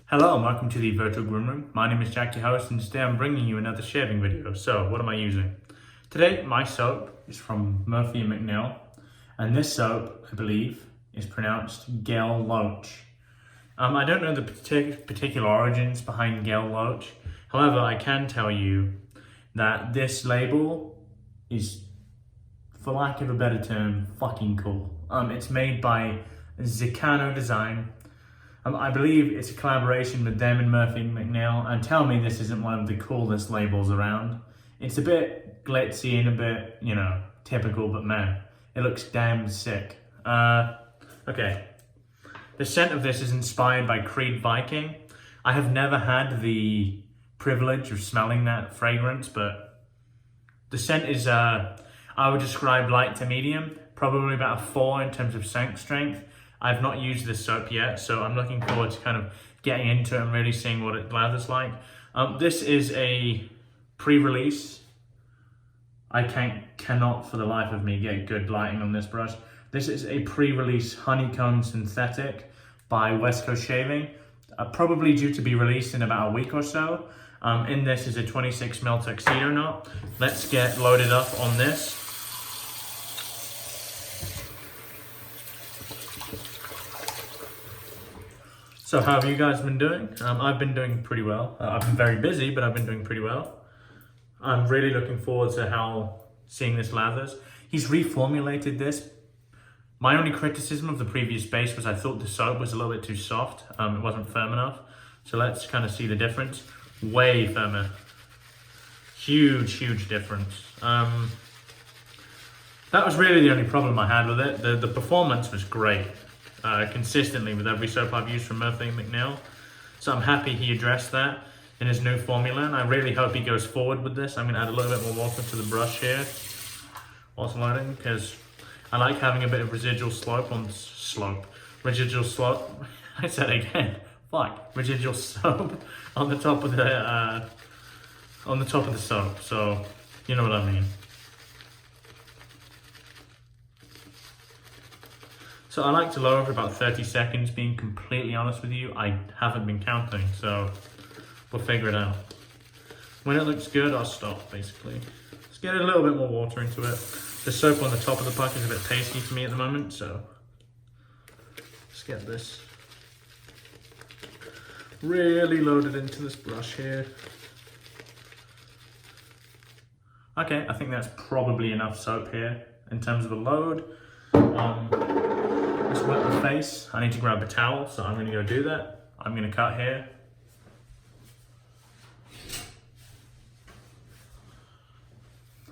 Hello and welcome to the Virtual Groom Room. My name is Jack, your host, and today I'm bringing you another shaving video. So, what am I using? Today, my soap is from Murphy & McNeil, and this soap, I believe, is pronounced Gael Loach. I don't know the particular origins behind Gael Loach. However, I can tell you that this label is, for lack of a better term, fucking cool. It's made by Schick Design. I believe it's a collaboration with them and Murphy & McNeil, and tell me this isn't one of the coolest labels around. It's a bit glitzy and a bit, typical, but man, it looks damn sick. Okay. The scent of this is inspired by Creed Viking. I have never had the privilege of smelling that fragrance, but the scent is, I would describe light to medium, probably about a 4 in terms of scent strength. I've not used this soap yet, so I'm looking forward to kind of getting into it and really seeing what it lathers like. This is a pre-release. I cannot for the life of me get good lighting on this brush. This is a pre-release Honeycomb synthetic by West Coast Shaving, probably due to be released in about a week or so. In this is a 26mm Tuxedo knot. Let's get loaded up on this. So how have you guys been doing? I've been doing pretty well. I've been very busy, but I've been doing pretty well. I'm really looking forward to seeing this lathers. He's reformulated this. My only criticism of the previous base was I thought the soap was a little bit too soft. It wasn't firm enough. So let's kind of see the difference. Way firmer. Huge, huge difference. That was really the only problem I had with it. The performance was great. Consistently with every soap I've used from Murphy & McNeil. So I'm happy he addressed that in his new formula, and I really hope he goes forward with this. I'm going to add a little bit more water to the brush here whilst loading, because I like having a bit of residual slope on residual slope. I said it again. Fuck, residual soap on the top of the soap. So you know what I mean. So I like to lower for about 30 seconds, being completely honest with you. I haven't been counting, so we'll figure it out. When it looks good, I'll stop, basically. Let's get a little bit more water into it. The soap on the top of the puck is a bit pasty for me at the moment, so let's get this really loaded into this brush here. Okay, I think that's probably enough soap here in terms of a load. Let's wet the face. I need to grab a towel, so I'm going to go do that. I'm going to cut here.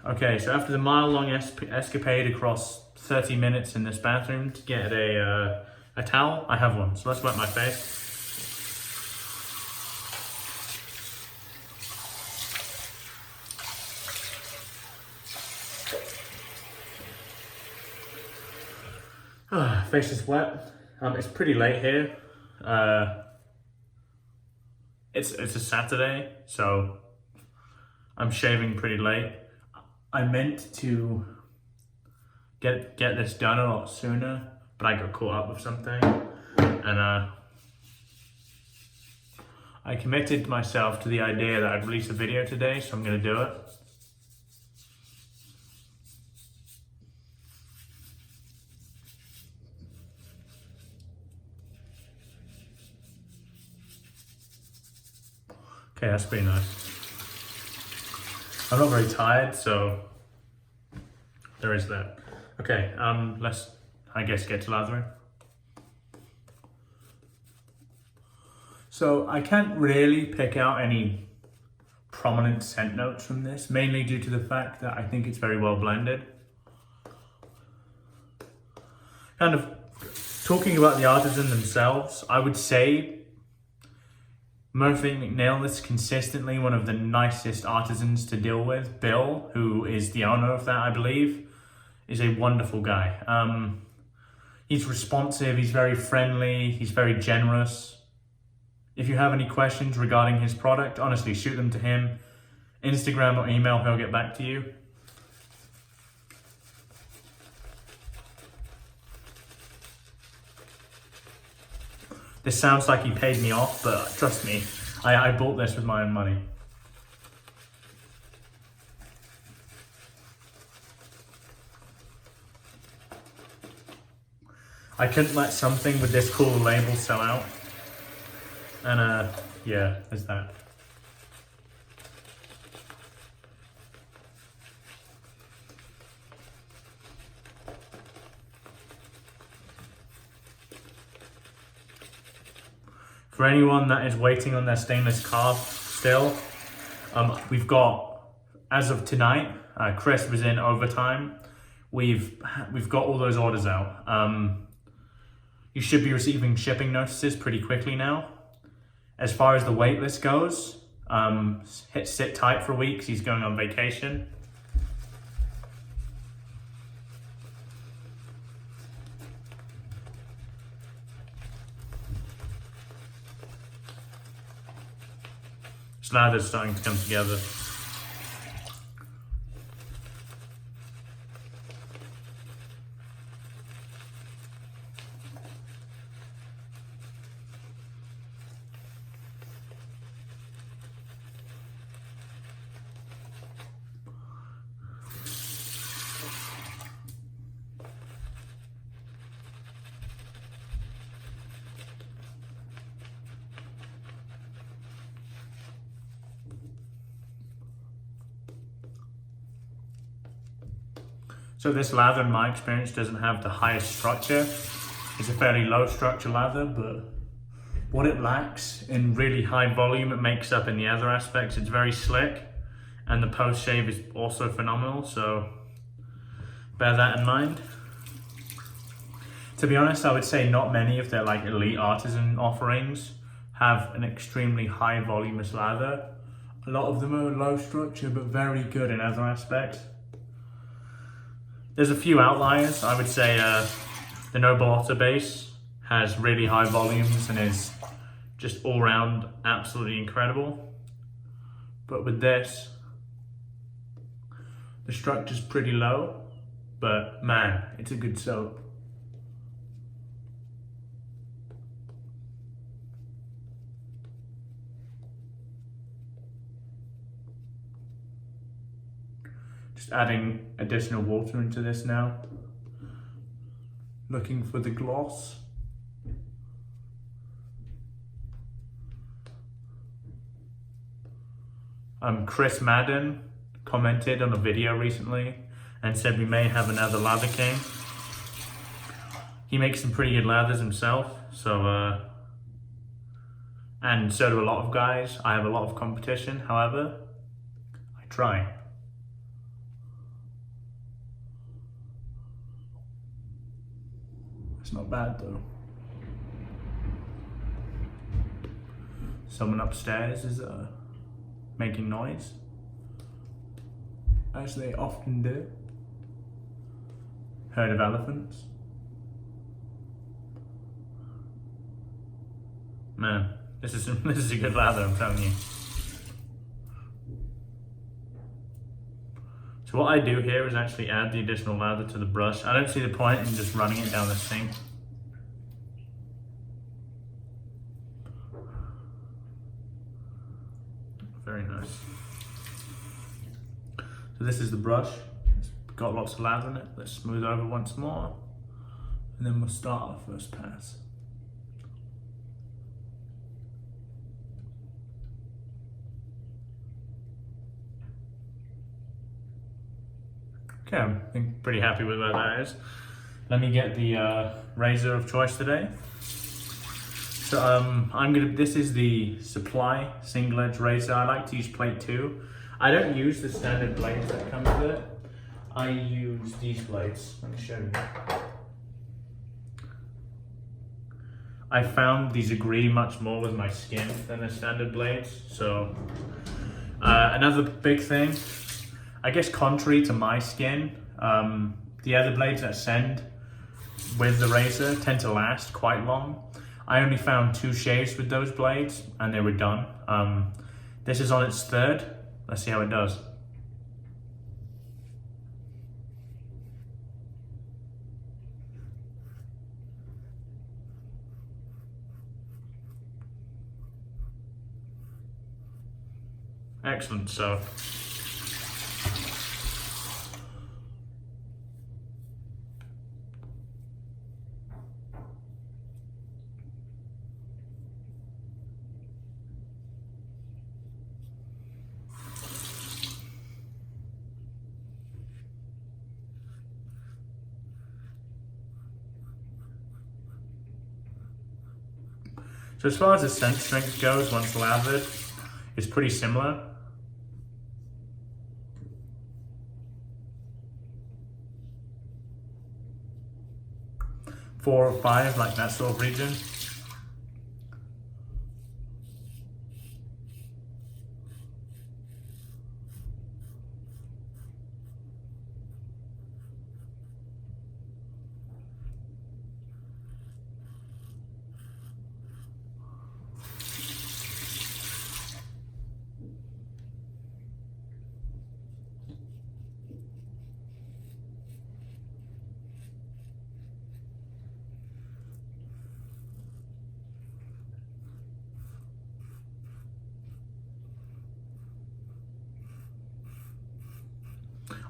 Okay, so after the mile-long escapade across 30 minutes in this bathroom to get a towel, I have one. So let's wet my face. Face is wet. It's pretty late here. It's a Saturday, so I'm shaving pretty late. I meant to get this done a lot sooner, but I got caught up with something, and I committed myself to the idea that I'd release a video today, so I'm gonna do it. Okay, that's pretty nice. I'm not very tired, so there is that. Okay, let's, I guess, get to lathering. So I can't really pick out any prominent scent notes from this, mainly due to the fact that I think it's very well blended. Kind of talking about the artisan themselves, I would say Murphy & McNeil is consistently one of the nicest artisans to deal with. Bill, who is the owner of that, I believe, is a wonderful guy. He's responsive, he's very friendly, he's very generous. If you have any questions regarding his product, honestly, shoot them to him. Instagram or email, he'll get back to you. This sounds like he paid me off, but trust me, I bought this with my own money. I couldn't let something with this cool label sell out. And yeah, there's that. For anyone that is waiting on their stainless carb still, we've got, as of tonight, Chris was in overtime. We've got all those orders out. You should be receiving shipping notices pretty quickly now. As far as the wait list goes, sit tight for a week 'cause he's going on vacation. This lather's starting to come together. So this lather, in my experience, doesn't have the highest structure. It's a fairly low structure lather, but what it lacks in really high volume, it makes up in the other aspects. It's very slick, and the post shave is also phenomenal, so bear that in mind. To be honest, I would say not many of their like elite artisan offerings have an extremely high voluminous lather. A lot of them are low structure, but very good in other aspects. There's a few outliers. I would say the Noble Otter base has really high volumes and is just all round absolutely incredible. But with this, the structure's pretty low, but man, it's a good soap. Just adding additional water into this now. Looking for the gloss. Chris Madden commented on a video recently and said we may have another lather king. He makes some pretty good lathers himself, so and so do a lot of guys. I have a lot of competition, however, I try. It's not bad though. Someone upstairs is making noise, as they often do. Herd of elephants. Man, this is a good lather, I'm telling you. So what I do here is actually add the additional lather to the brush. I don't see the point in just running it down the sink. Very nice. So this is the brush. It's got lots of lather in it. Let's smooth over once more. And then we'll start our first pass. Okay, I'm pretty happy with where that is. Let me get the razor of choice today. So this is the Supply single edge razor. I like to use plate 2. I don't use the standard blades that come with it. I use these blades. Let me show you. I found these agree much more with my skin than the standard blades. So another big thing, I guess contrary to my skin, the other blades that send with the razor tend to last quite long. I only found 2 shaves with those blades and they were done. This is on its 3rd. Let's see how it does. Excellent soap. So as far as the scent strength goes, once lathered, it's pretty similar. Four or five, like that sort of region.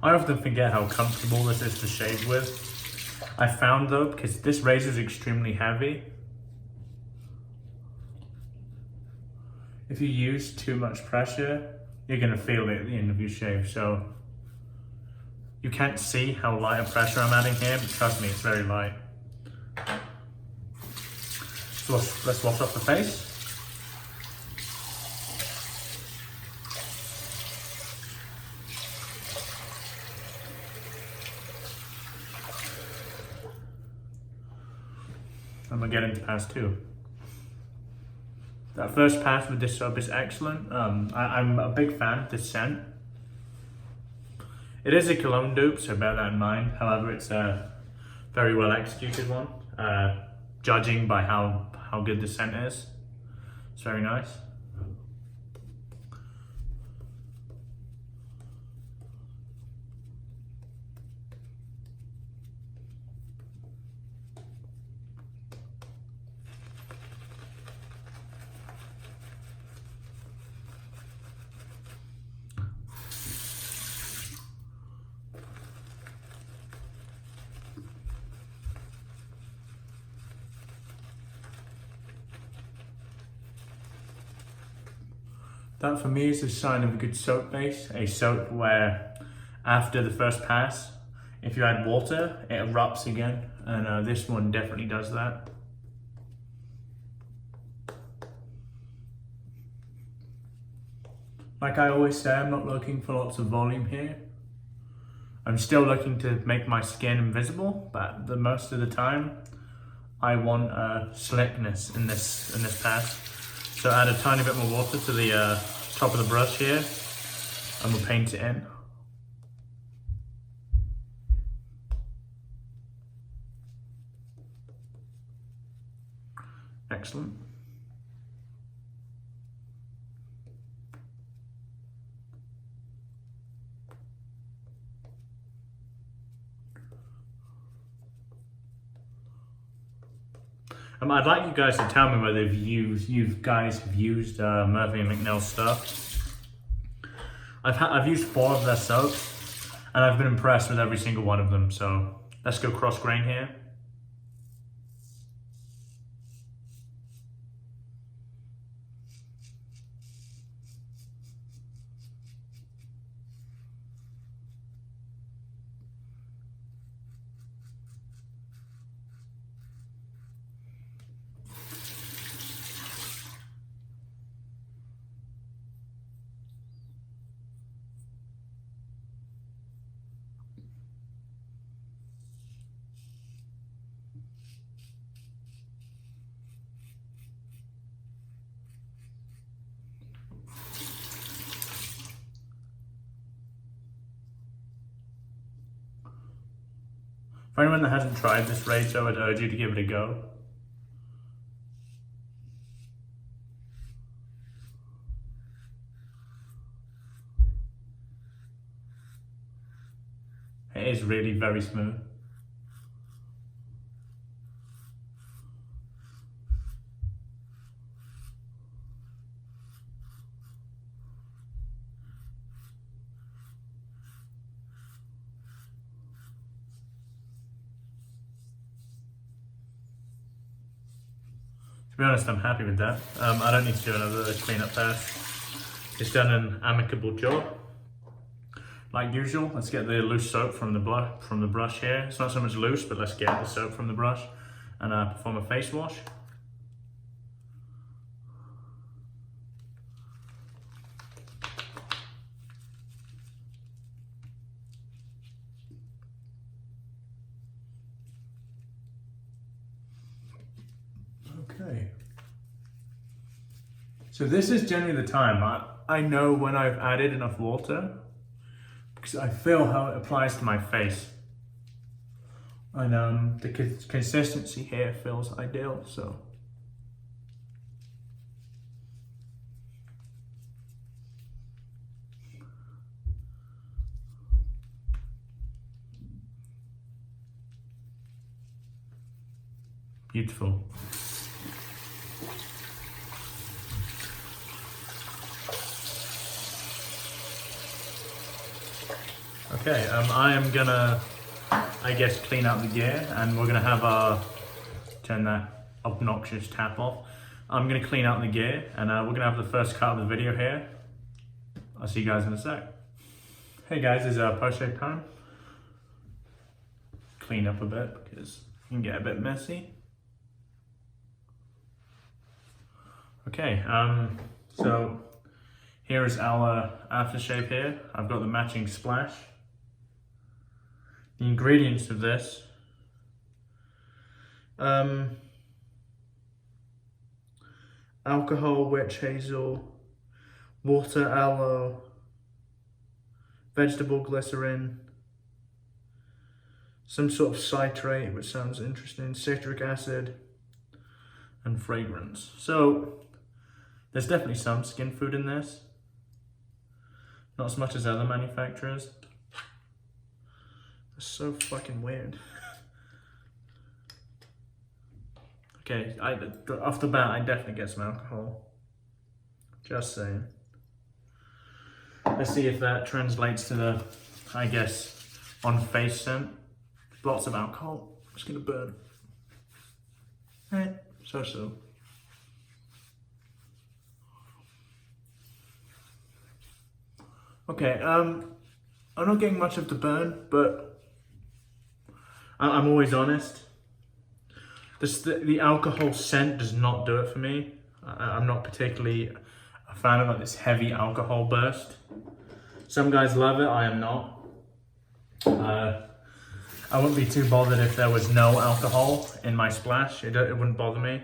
I often forget how comfortable this is to shave with. I found though, because this razor is extremely heavy, if you use too much pressure, you're going to feel it at the end of your shave. So you can't see how light of pressure I'm adding here, but trust me, it's very light. So let's wash off the face. And we'll get into pass two. That first pass with this soap is excellent. I'm a big fan of this scent. It is a cologne dupe, so bear that in mind. However, it's a very well executed one. Judging by how good the scent is, it's very nice. That for me is a sign of a good soap base. A soap where after the first pass, if you add water, it erupts again. And this one definitely does that. Like I always say, I'm not looking for lots of volume here. I'm still looking to make my skin invisible, but the most of the time, I want slickness in this pass. So add a tiny bit more water to the top of the brush here, and we'll paint it in. Excellent. I'd like you guys to tell me whether you guys have used Murphy and McNeil stuff. I've used 4 of their soaps, and I've been impressed with every single one of them. So let's go cross grain here. For anyone that hasn't tried this razor, I'd urge you to give it a go. It is really very smooth. be honest, I'm happy with that. I don't need to do another cleanup pass. It's done an amicable job. Like usual, let's get the loose soap from the brush here. It's not so much loose, but let's get the soap from the brush and perform a face wash. Okay. So this is generally the time I know when I've added enough water, because I feel how it applies to my face. And the consistency here feels ideal, so. Beautiful. Okay, I am gonna, I guess, clean out the gear, and we're gonna have our, turn that obnoxious tap off. I'm gonna clean out the gear, and we're gonna have the first cut of the video here. I'll see you guys in a sec. Hey guys, it's post-shave time. Clean up a bit, because it can get a bit messy. Okay, so here is our aftershave here. I've got the matching splash. The ingredients of this, alcohol, witch hazel, water aloe, vegetable glycerin, some sort of citrate, which sounds interesting, citric acid, and fragrance. So there's definitely some skin food in this. Not as much as other manufacturers. It's so fucking weird. Okay, off the bat, I definitely get some alcohol. Just saying. Let's see if that translates to the, I guess, on face scent. Lots of alcohol. It's gonna burn. So. Okay, I'm not getting much of the burn, but I'm always honest. The alcohol scent does not do it for me. I'm not particularly a fan of like this heavy alcohol burst. Some guys love it, I am not. I wouldn't be too bothered if there was no alcohol in my splash. It wouldn't bother me.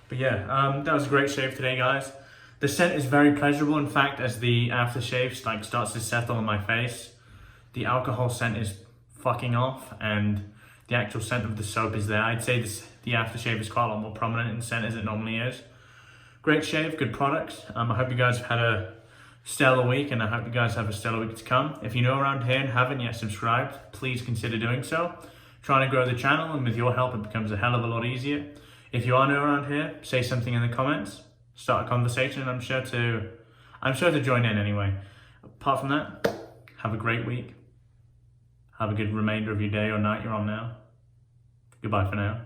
But yeah, that was a great shave today, guys. The scent is very pleasurable. In fact, as the aftershave starts to settle on my face, the alcohol scent is fucking off, and the actual scent of the soap is there. I'd say the aftershave is quite a lot more prominent in scent as it normally is. Great shave, good products. I hope you guys have had a stellar week, and I hope you guys have a stellar week to come. If you're new around here and haven't yet subscribed, please consider doing so. Trying to grow the channel, and with your help, it becomes a hell of a lot easier. If you are new around here, say something in the comments. Start a conversation, and I'm sure to join in anyway. Apart from that, have a great week. Have a good remainder of your day or night you're on now. Goodbye for now.